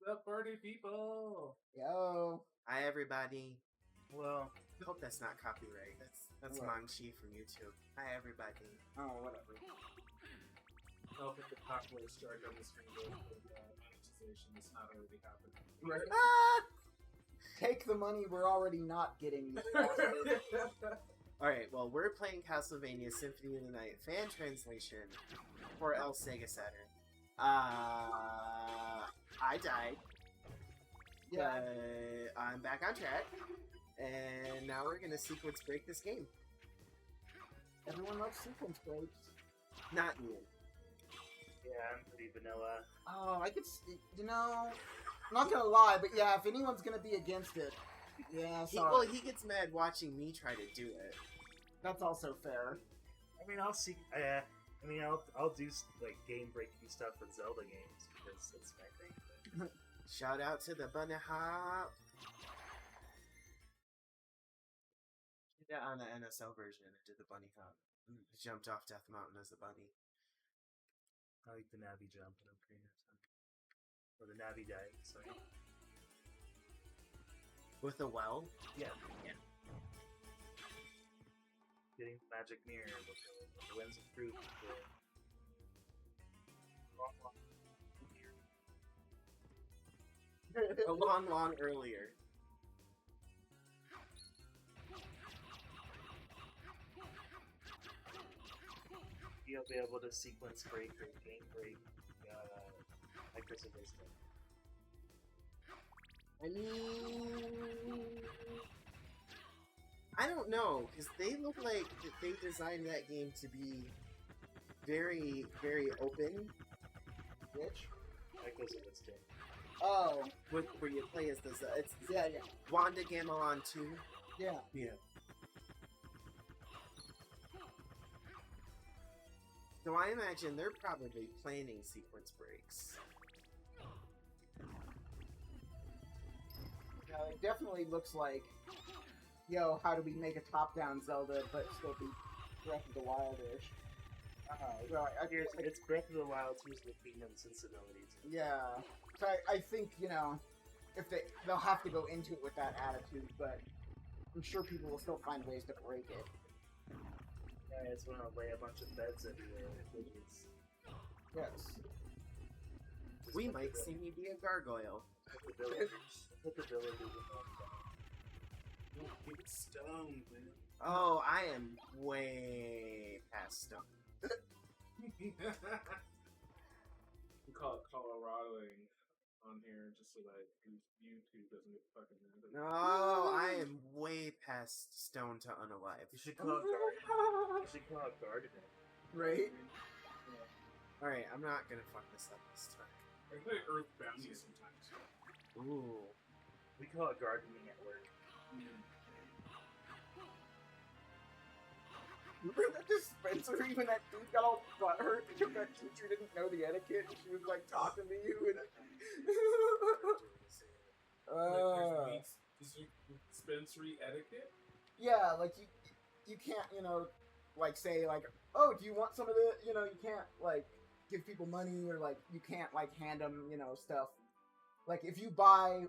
The party people. Yo. Hi, everybody. Well, I hope that's not copyright. That's What? Mangshi from YouTube. Hi, everybody. Oh, whatever. I don't think the copyright strike on the screen with monetization is not already happening. Right. Ah! Take the money we're already not getting. Alright, well, we're playing Castlevania Symphony of the Night fan translation for El Sega Saturn. I died. Yeah. But I'm back on track. And now we're gonna sequence break this game. Everyone loves sequence breaks. Not Ian. Yeah, I'm pretty vanilla. Oh, I could, I'm not gonna lie, but yeah, if anyone's gonna be against it, yeah, sorry. He gets mad watching me try to do it. That's also fair. I mean, I'll see. I'll do like game breaking stuff with Zelda games because that's my thing. Shout out to the bunny hop. Did that on the NSL version. I did the bunny hop. I jumped off Death Mountain as a bunny. I like the Navi jump in Ocarina of Time. Or the Navi dive, sorry. With a well? Yeah. Getting the magic mirror with the winds of fruit. A long earlier. You'll be able to sequence break or game break like this and this thing. I mean, I don't know, because they look like they designed that game to be very, very open. Which? Like this and this thing. Oh, Where you play as this, it's yeah. Wanda Gamelon 2. Yeah. So I imagine they're probably planning sequence breaks. No, it definitely looks like, how do we make a top-down Zelda but still be Breath of the Wild-ish? It's Breath of the Wild here's the Kingdom sensibilities. Yeah. So I think, if they'll have to go into it with that attitude, but I'm sure people will still find ways to break it. Yeah, it's when I lay a bunch of beds everywhere. Please. Yes. We might see me be a gargoyle. Put the villagers in Don't get stoned, man. Oh, I am way past stone. We call it Coloradoing on here just so that YouTube doesn't get fucking mad. No, I am way past stone to unalive. You should call it gardening. You should call it gardening. Right? Alright, I'm not gonna fuck this up this time. I play Earthbound sometimes. Ooh. We call it gardening at work. Remember that dispensary when that dude got all butthurt because that teacher didn't know the etiquette and she was like talking to you and Is your dispensary etiquette? yeah, like you can't, like say like, oh, do you want some of the, you can't like give people money or like you can't like hand them, stuff. Like if you buy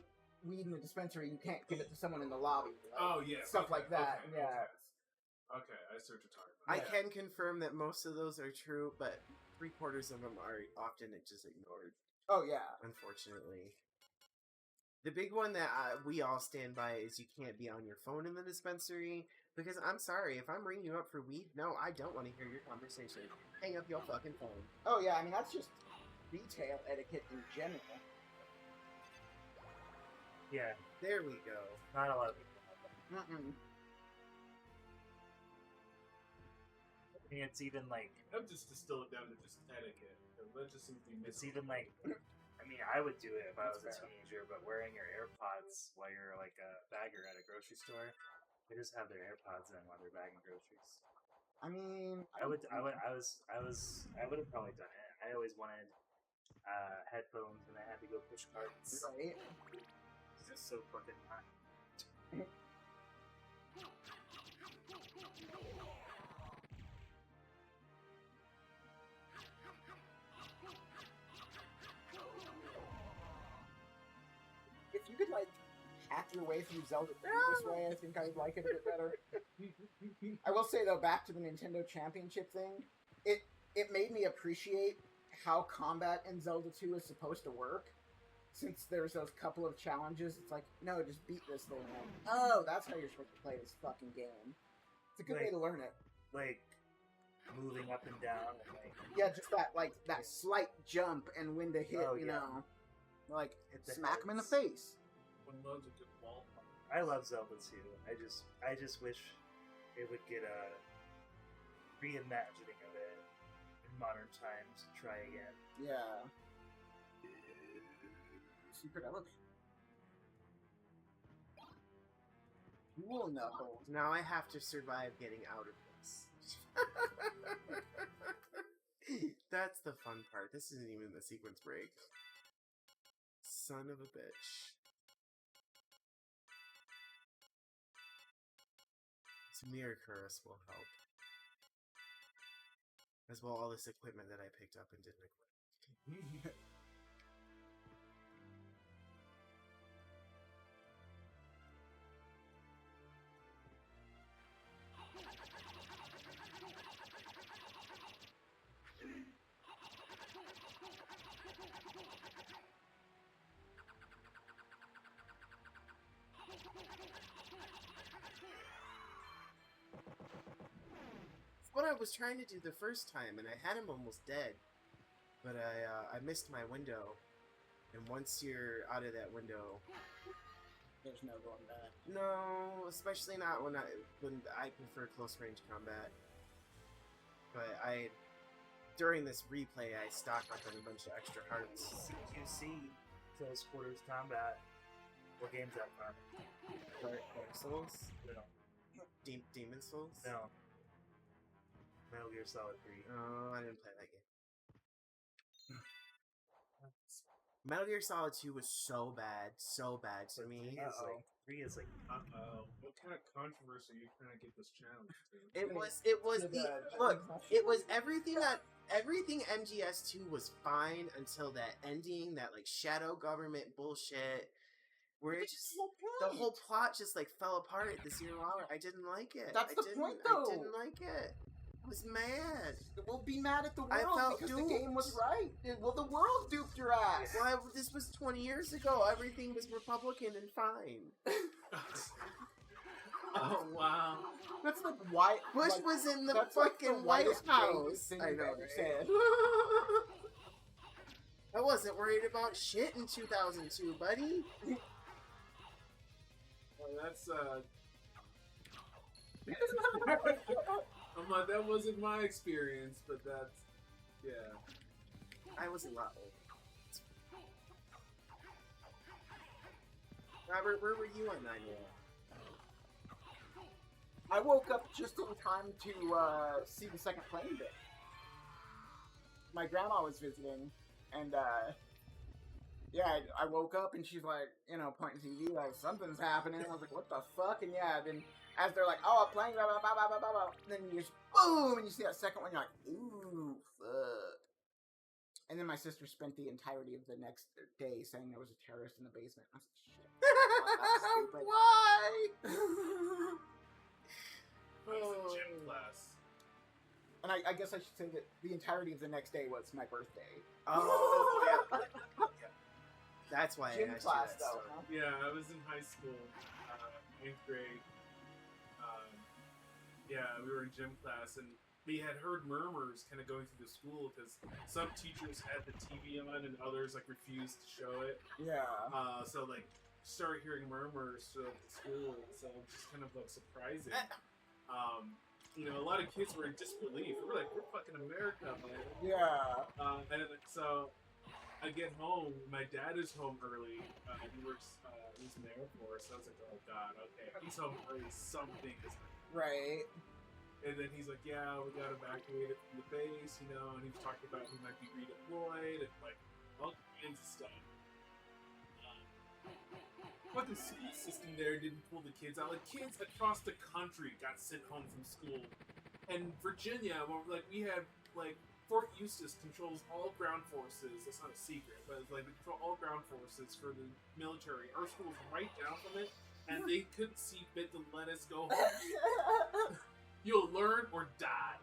weed in the dispensary, you can't give it to someone in the lobby. Like, Oh yeah, stuff like that. Okay, yeah. Okay, I see what you're talking about. I can confirm that most of those are true, but 3/4 of them are often just ignored. Oh yeah. Unfortunately. The big one that we all stand by is you can't be on your phone in the dispensary, because I'm sorry, if I'm ringing you up for weed, no, I don't want to hear your conversation. Hang up your fucking phone. Oh yeah, I mean that's just retail etiquette in general. Yeah, There we go. not a lot of people have that. Mm-mm. I mean, it's even like, I've just distilled it down to just etiquette. That just seems to be it's missing. even like, I mean, I would do it if I was That's a fair. teenager, but wearing your AirPods while you're like a bagger at a grocery store, they just have their AirPods in while they're bagging groceries. I mean, I would have probably done it. I always wanted headphones when I had to go push carts. right? It's just so fucking hot. you could like hack your way through Zelda 2 this way, I think I'd like it a bit better. I will say though, back to the Nintendo Championship thing, it made me appreciate how combat in Zelda 2 is supposed to work. Since there's those couple of challenges, it's like, no, just beat this thing. Like, oh, that's how you're supposed to play this fucking game. It's a good way to learn it. Like moving up and down, and like Yeah, just that slight jump and when to hit, you know, like hit the smack him in the heads. face. One loves a good wall. I love Zelda 2. I just wish it would get a reimagining of it in modern times. Try again. Yeah. Secret elevator. Cool Knuckles. Now I have to survive getting out of this. That's the fun part. This isn't even the sequence break. Son of a bitch. Miracurus will help. As well, all this equipment that I picked up and didn't equip. What I was trying to do the first time, and I had him almost dead, but I missed my window, and once you're out of that window, There's no going back. no, especially not when I prefer close range combat. But during this replay, I stocked up on a bunch of extra hearts. CQC, close quarters combat. What game's that from? Dark Souls, No. Demon Souls. No. Metal Gear Solid 3. Oh, I didn't play that game. Metal Gear Solid 2 was so bad to me. Three is like What kind of controversy are you trying to get this challenge to? It was it was everything MGS2 was fine until that ending, that like shadow government bullshit, where it just the whole plot just like fell apart at the 0 hour. I didn't like it. That's the point, though. I didn't like it. I was mad. We'll be mad at the world I felt because duped. the game was right. Well, the world duped your ass. Why? This was 20 years ago. Everything was Republican and fine. Oh wow! That's the white. Bush like, was in the that's like fucking the White whitest House. thing I you've know, ever right? said. I wasn't worried about shit in 2002, buddy. Well, that's I'm like, that wasn't my experience, but that's yeah. I was a lot older. Robert, where were you on 9/11? I woke up just in time to see the second plane hit. My grandma was visiting, and yeah, I woke up and she's like, you know, pointing to TV like something's happening. I was like, what the fuck? And yeah, then as they're like, oh, a plane, blah blah blah blah blah blah, then you just boom, and you see that second one, you're like, ooh, fuck. And then my sister spent the entirety of the next day saying there was a terrorist in the basement. I was like, shit. That's stupid. Why? It was a gym class. And I guess I should say that the entirety of the next day was my birthday. Oh, yeah. That's why Gym I asked class, you that though. story. Huh? Yeah, I was in high school, 8th grade. Yeah, we were in gym class, and we had heard murmurs kind of going through the school because some teachers had the TV on and others like refused to show it. Yeah. So like started hearing murmurs throughout the school, so it's just kind of like surprising. You know, a lot of kids were in disbelief. We were like, we're fucking America, man. Yeah. And so I get home. My dad is home early. He works. He's in the Air Force. So I was like, oh god, okay, he's home early. Something is. Right. And then he's like, yeah, we got evacuated from the base, you know. And he was talking about he might be redeployed and like all kinds of stuff. But the school system there didn't pull the kids out. Like kids across the country got sent home from school. And Virginia, where like we had like Fort Eustis controls all ground forces. That's not a secret, but it's like they control all ground forces for the military. Our school's right down from it, and they couldn't see fit to let us go home. You'll learn or die.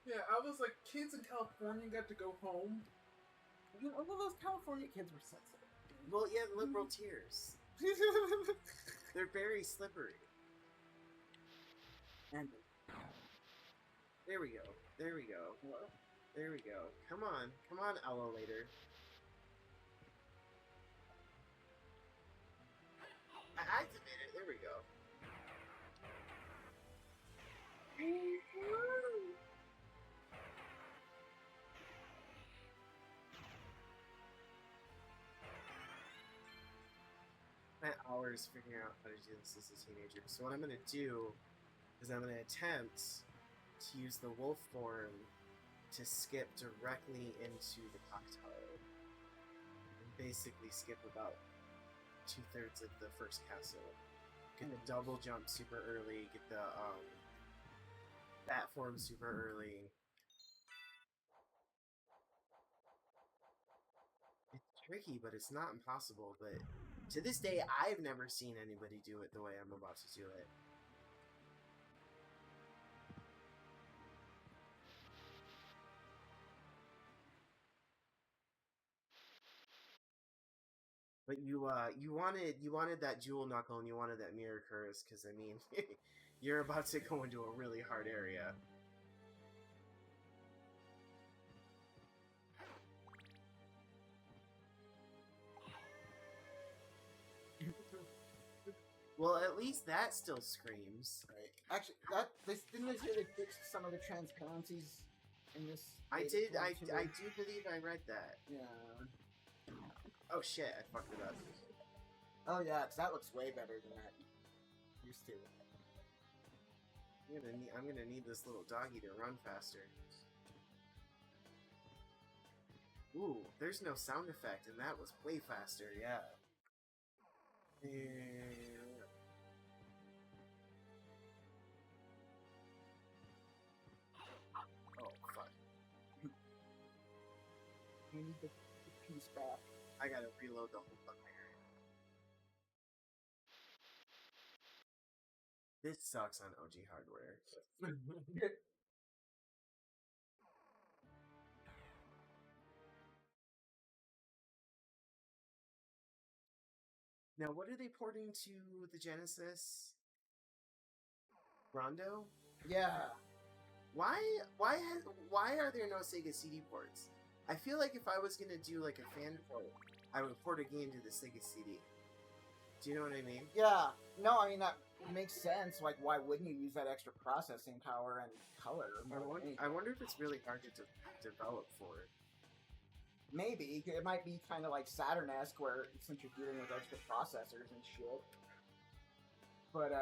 Yeah, I was like, kids in California got to go home. Well, those California kids were sensitive. Well, yeah, liberal tears. They're very slippery. And There we go. There we go. There we go. Come on. Come on, elevator. I activated it. There we go. Spent hours figuring out how to do this as a teenager. So what I'm going to do is I'm going to attempt to use the wolf form to skip directly into the clock tower. And basically skip about 2/3 of the first castle. Get the double jump super early, get the bat form super early. It's tricky, but it's not impossible. But to this day, I've never seen anybody do it the way I'm about to do it. But you wanted that jewel knuckle and you wanted that mirror curse, because I mean, you're about to go into a really hard area. Well, at least that still screams. right. Actually, didn't they say they fixed some of the transparencies in this? I beta did. form I too? do believe I read that. Yeah. Oh shit! I fucked it up. Oh yeah, 'cause that looks way better than that used to. I'm gonna need this little doggy to run faster. Ooh, there's no sound effect, and that was way faster. Yeah. Oh fuck! We need the piece back. I gotta reload the whole fucking area. This sucks on OG hardware. Now, what are they porting to the Genesis? Rondo? Yeah. Why are there no Sega CD ports? I feel like if I was gonna do like a fan port, I would port a game to the Sega CD. Do you know what I mean? Yeah. No, I mean that makes sense. Like, why wouldn't you use that extra processing power and color? I wonder if it's really hard to develop for. Maybe it might be kind of like Saturn-esque, where since you're dealing with extra processors and shit. But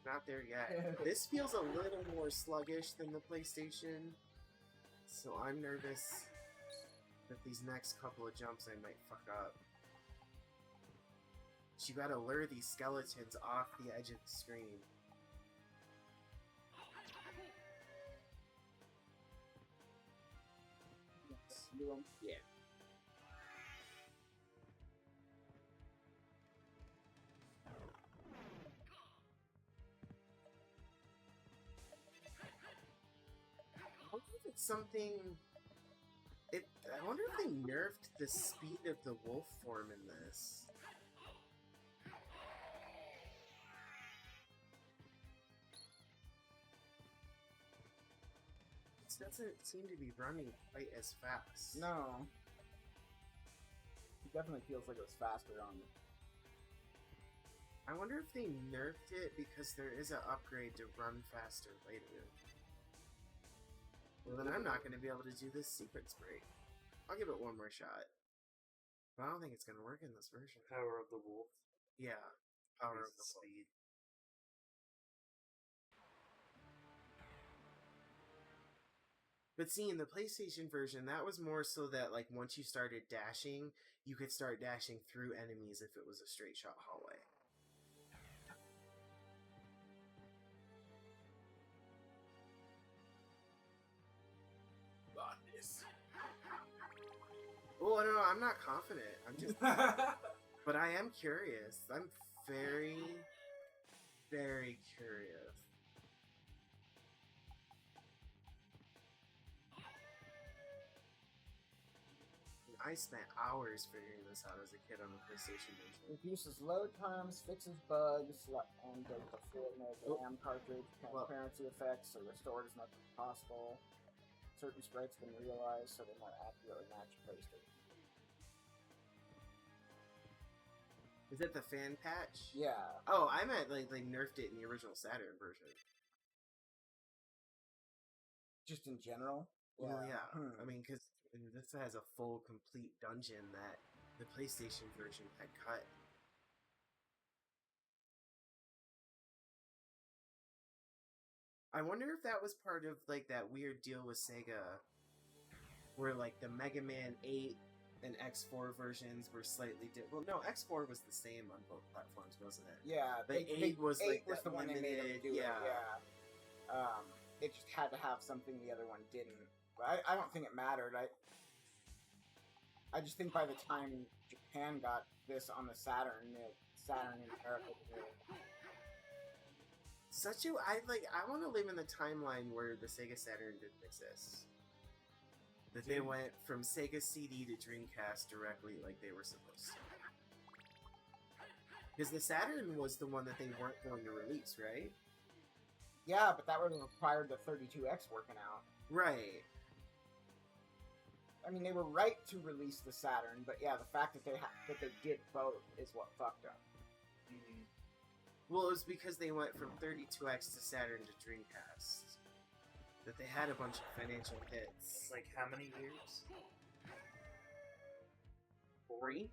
Not there yet. This feels a little more sluggish than the PlayStation, so I'm nervous that these next couple of jumps I might fuck up. But you gotta lure these skeletons off the edge of the screen. Yeah. I wonder if it's something. I wonder if they nerfed the speed of the wolf form in this. It doesn't seem to be running quite as fast. no, it definitely feels like it was faster on. I wonder if they nerfed it because there is an upgrade to run faster later. Well, then I'm not going to be able to do this secret spray. I'll give it one more shot. But I don't think it's going to work in this version. Power of the wolf. Yeah. Power of the speed. But see, in the PlayStation version, that was more so that, like, once you started dashing, you could start dashing through enemies if it was a straight shot hallway. I'm not confident. I'm just, but I am curious. I'm very, very curious. I spent hours figuring this out as a kid on the PlayStation version. Reduces load times, fixes bugs, and does the full no RAM cartridge. Transparency effects are restored as much as possible. Certain sprites can realize so they more accurately match PlayStation. Is it the fan patch? Yeah. Oh, I meant like they nerfed it in the original Saturn version. Just in general? Well, yeah. I mean, because this has a full, complete dungeon that the PlayStation version had cut. I wonder if that was part of like that weird deal with Sega, where like the Mega Man 8 and X4 versions were slightly different. Well, no, X4 was the same on both platforms, wasn't it? Yeah, The 8 was like was the one they made them do. yeah. It just had to have something the other one didn't. But I don't think it mattered. I just think by the time Japan got this on the Saturn in America. I want to live in the timeline where the Sega Saturn didn't exist. That they went from Sega CD to Dreamcast directly like they were supposed to. Because the Saturn was the one that they weren't going to release, right? Yeah, but that would have required the 32X working out. Right. I mean, they were right to release the Saturn, but yeah, the fact that they did both is what fucked up. Mm-hmm. Well, it was because they went from 32X to Saturn to Dreamcast. That they had a bunch of financial hits. Like how many years? 3?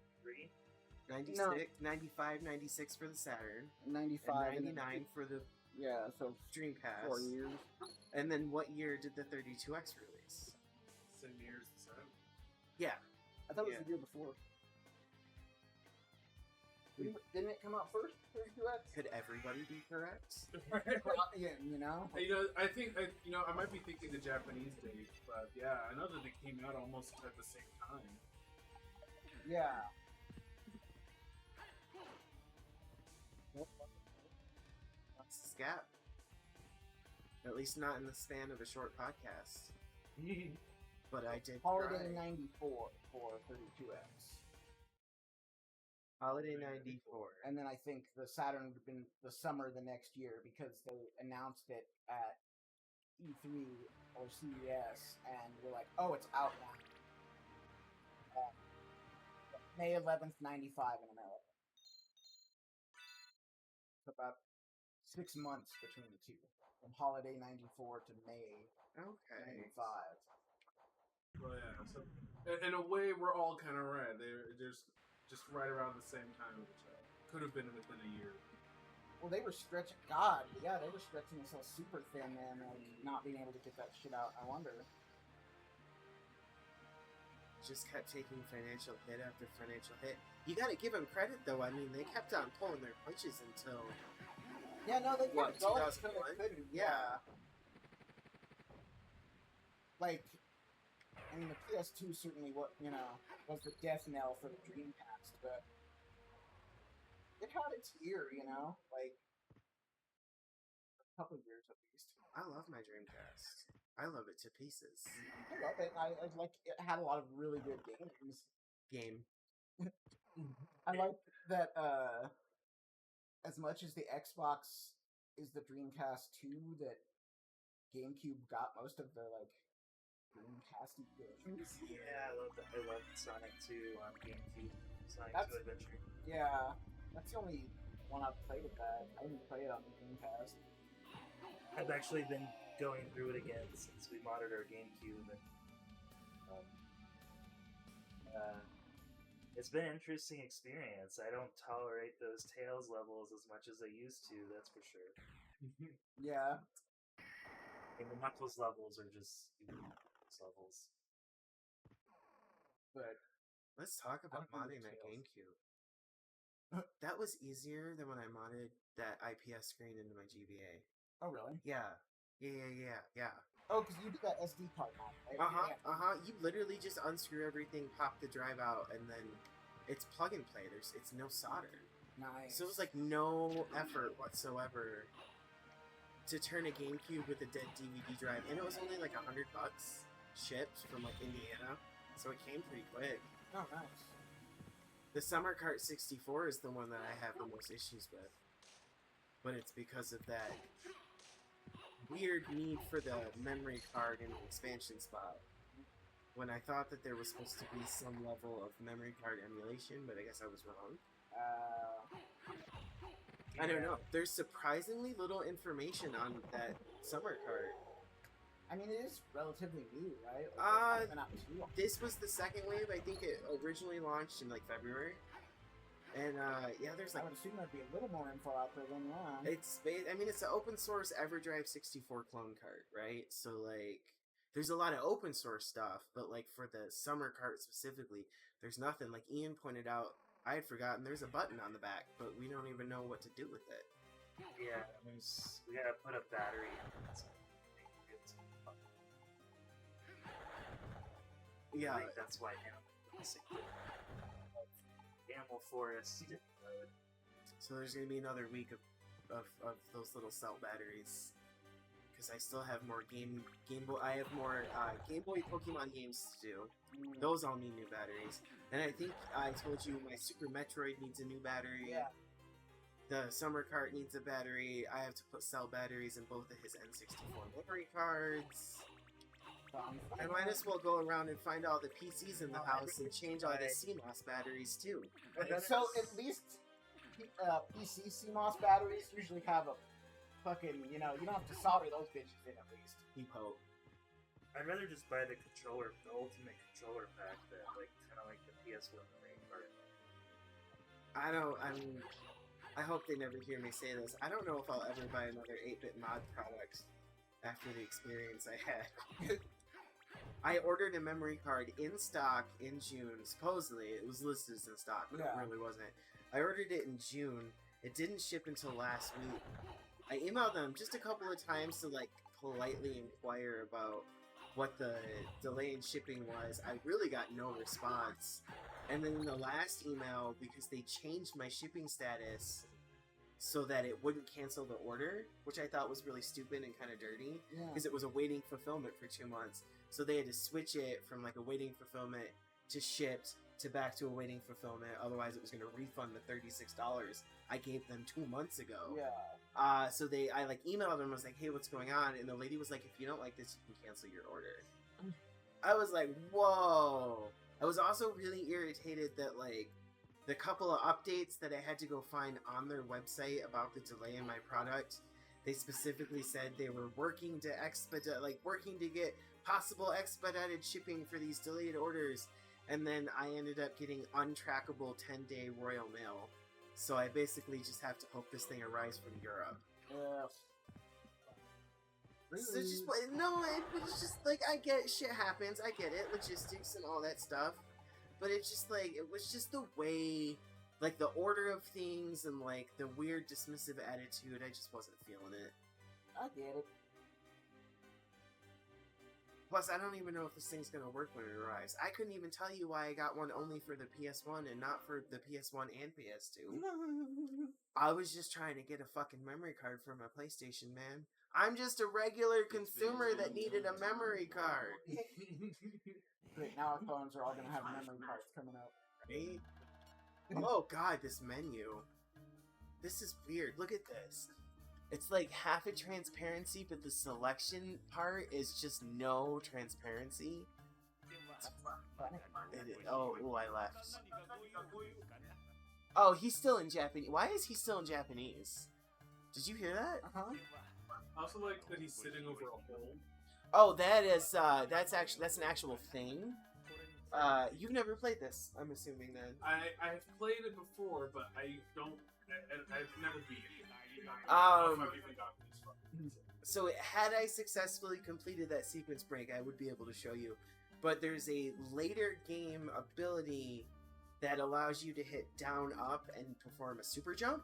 96, No. 95, 96 for the Saturn. 95 and 99 for the so Dreamcast. 4 years. And then what year did the 32X release? Same year as the Saturn. Yeah. I thought it was the year before. Didn't it come out first? 32X? Could everybody be correct? Yeah, you know? I think I might be thinking the Japanese date, but yeah, I know that they came out almost at the same time. Yeah. What's this gap? At least not in the span of a short podcast. But I did Holiday try. 94 for 32X. Holiday 94. And then I think the Saturn would have been the summer the next year because they announced it at E3 or CES and we're like, oh, it's out now. May 11th, 95 in America. So about 6 months between the two. From Holiday 94 to May 95. Well, yeah. So in a way, we're all kind of right. They're just right around the same time of each other. Could have been within a year. Well, they were stretching. God, yeah, they were stretching themselves super thin, man, and not being able to get that shit out. I wonder. Just kept taking financial hit after financial hit. You gotta give them credit, though. I mean, they kept on pulling their punches until... Yeah, no, they What, kept going 2001? until they couldn't. Yeah. Like, I mean, the PS2 certainly, was the death knell for the Dreamcast, but it had its year, like, a couple of years at least. I love my Dreamcast. I love it to pieces. I love it. I like it had a lot of really good games. I like that as much as the Xbox is the Dreamcast 2, that GameCube got most of the like Dreamcasty games. Yeah, I love Sonic 2 on GameCube. Sonic 2 Adventure. Yeah, that's the only one I've played with that. I didn't play it on the Dreamcast. I've actually been going through it again since we modded our GameCube, and it's been an interesting experience. I don't tolerate those Tails levels as much as I used to, that's for sure. Yeah. And the Knuckles levels are just levels. But let's talk about modding that GameCube. That was easier than when I modded that IPS screen into my GBA. Oh, really? Yeah. Oh, because you do that SD card now, right? You literally just unscrew everything, pop the drive out, and then it's plug and play. It's no solder. Nice. So it was like no effort whatsoever to turn a GameCube with a dead DVD drive, and it was only like $100 shipped from like Indiana, so it came pretty quick. Oh, nice. The Summer Cart 64 is the one that I have the most issues with, but it's because of that weird need for the memory card in the expansion spot. When I thought that there was supposed to be some level of memory card emulation, but I guess I was wrong. I don't know. There's surprisingly little information on that Summer Cart. I mean, it is relatively new, right? Like, it's been out too long. This was the second wave. I think it originally launched in like February. And there's I like, would assume there'd be a little more info out there than that. it's an open source EverDrive 64 clone cart, right? So like, there's a lot of open source stuff, but like for the Summer Cart specifically, there's nothing. Like Ian pointed out, I had forgotten there's a button on the back, but we don't even know what to do with it. Yeah, we gotta put a battery in it. Yeah, I think that's why Animal Forest. so there's gonna be another week of those little cell batteries, because I still have more Game Boy. I have more Game Boy Pokemon games to do. Those all need new batteries, and I think I told you my Super Metroid needs a new battery. Yeah. The Summer Cart needs a battery. I have to put cell batteries in both of his N64 memory cards. I might as well go around and find all the PCs in the house and change all the CMOS batteries too. So at least PC CMOS batteries usually have a fucking, you don't have to solder those bitches in at least. Keep hope. I'd rather just buy the controller, the ultimate controller pack that, like, kind of like the PS1 Marine card. I hope they never hear me say this. I don't know if I'll ever buy another 8-bit mod product after the experience I had. I ordered a memory card in stock in June. Supposedly, it was listed as in stock, but it really wasn't. I ordered it in June. It didn't ship until last week. I emailed them just a couple of times to, like, politely inquire about what the delay in shipping was. I really got no response. And then in the last email, because they changed my shipping status so that it wouldn't cancel the order, which I thought was really stupid and kind of dirty, because it was awaiting fulfillment for 2 months. So they had to switch it from like awaiting fulfillment to shipped to back to awaiting fulfillment. Otherwise, it was going to refund the $36 I gave them 2 months ago. Yeah. So I like emailed them. I was like, "Hey, what's going on?" And the lady was like, "If you don't like this, you can cancel your order." I was like, "Whoa!" I was also really irritated that like the couple of updates that I had to go find on their website about the delay in my product, they specifically said they were working to get possible expedited shipping for these delayed orders, and then I ended up getting untrackable 10-day Royal Mail. So I basically just have to hope this thing arrives from Europe. Really? So it's just like, I get shit happens, I get it, logistics and all that stuff, but it's just like, it was just the way, like the order of things and like the weird dismissive attitude, I just wasn't feeling it. I get it. Plus, I don't even know if this thing's gonna work when it arrives. I couldn't even tell you why I got one only for the PS1 and not for the PS1 and PS2. I was just trying to get a fucking memory card for my PlayStation, man. I'm just a regular consumer that needed a memory card. Great, now our phones are all gonna have memory cards coming out. Right? Oh god, this menu. This is weird. Look at this. It's like half a transparency, but the selection part is just no transparency. I left. Oh, he's still in Japanese. Why is he still in Japanese? Did you hear that? Uh-huh. I also like that he's sitting over a hole. Oh, that's an actual thing. You've never played this, I'm assuming then. I've played it before, but I've never beat it. So had I successfully completed that sequence break, I would be able to show you. But there's a later game ability that allows you to hit down, up, and perform a super jump,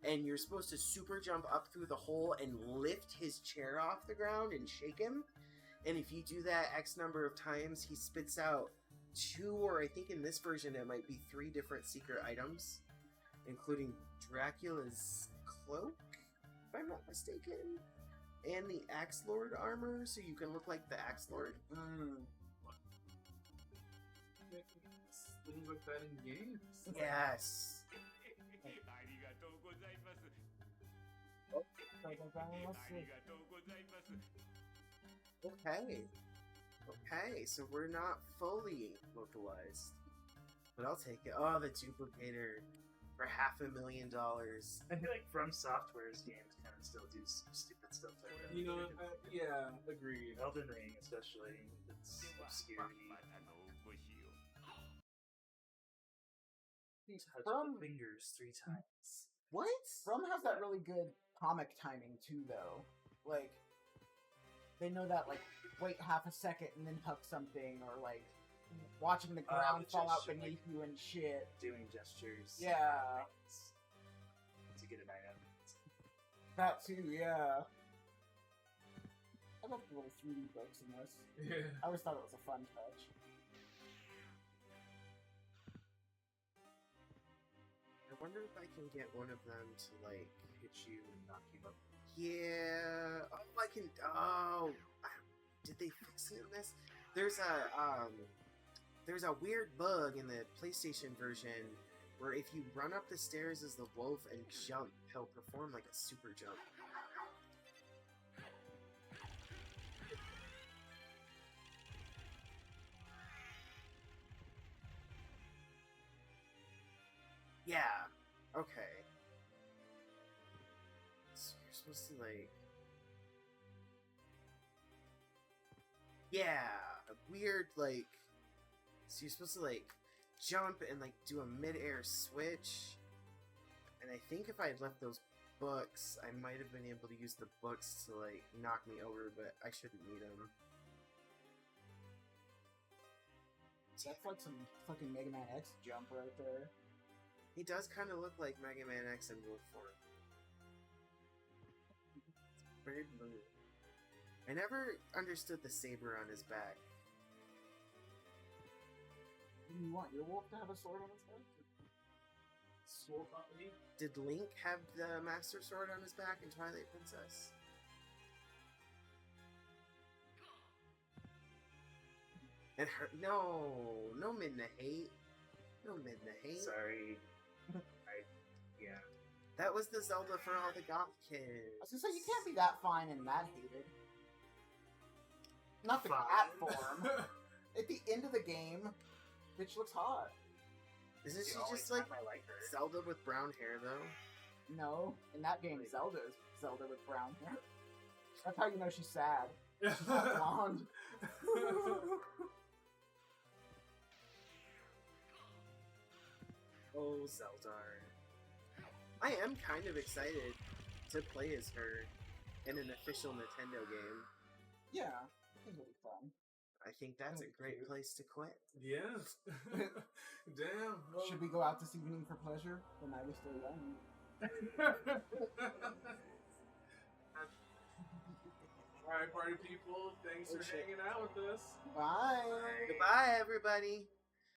and you're supposed to super jump up through the hole and lift his chair off the ground and shake him. And if you do that X number of times, he spits out 2, or I think in this version it might be 3 different secret items, including Dracula's cloak, if I'm not mistaken, and the Axe Lord armor, so you can look like the Axe Lord. Things like that in games. Yes. Okay, so we're not fully localized. But I'll take it. Oh, the duplicator for $500,000. I feel like From Software's games kind of still do some stupid stuff like that. You know, yeah, agreed. Elden Ring, especially, it's obscurity. Touch From the fingers 3 times. What? From has that really good comic timing too, though. Like, they know that, like, wait half a second and then huck something, or like watching the ground the fall out gesture, beneath you and shit. Doing gestures. Yeah. To get an item. That too, yeah. I love the little 3D books in this. Yeah. I always thought it was a fun touch. I wonder if I can get one of them to, like, Hit you and knock you up. yeah. Oh, I can. Oh, did they fix it in this? There's a weird bug in the PlayStation version where if you run up the stairs as the wolf and jump, he'll perform like a super jump. Yeah. Okay. So you're supposed to, like... Yeah! A weird, like... So you're supposed to, like, jump and, like, do a mid-air switch. And I think if I had left those books, I might have been able to use the books to, like, knock me over, but I shouldn't need them. That's like some fucking Mega Man X jump right there. He does kind of look like Mega Man X in wolf form. Very blue. I never understood the saber on his back. You want your wolf to have a sword on his back? Sword Company. Did Link have the Master Sword on his back in Twilight Princess? And her, no Midna hate. No Midna hate. Sorry. Yeah. That was the Zelda for all the goth I kids. was gonna say, you can't be that fine and that hated. Not the Fine. cat form. At the end of the game, bitch looks hot. Isn't she The just only like time I like her. Zelda with brown hair though? No, in that game, Zelda is Zelda with brown hair. That's how you know she's sad. She's not blonde. Oh, Zeldar. I am kind of excited to play as her in an official Nintendo game. Yeah, I think it'll be fun. I think that's a great place to quit. Yes. Damn. Well, Should we go out this evening for pleasure? The night is still young. Alright, party people, thanks for hanging out with us. Bye. Goodbye, everybody.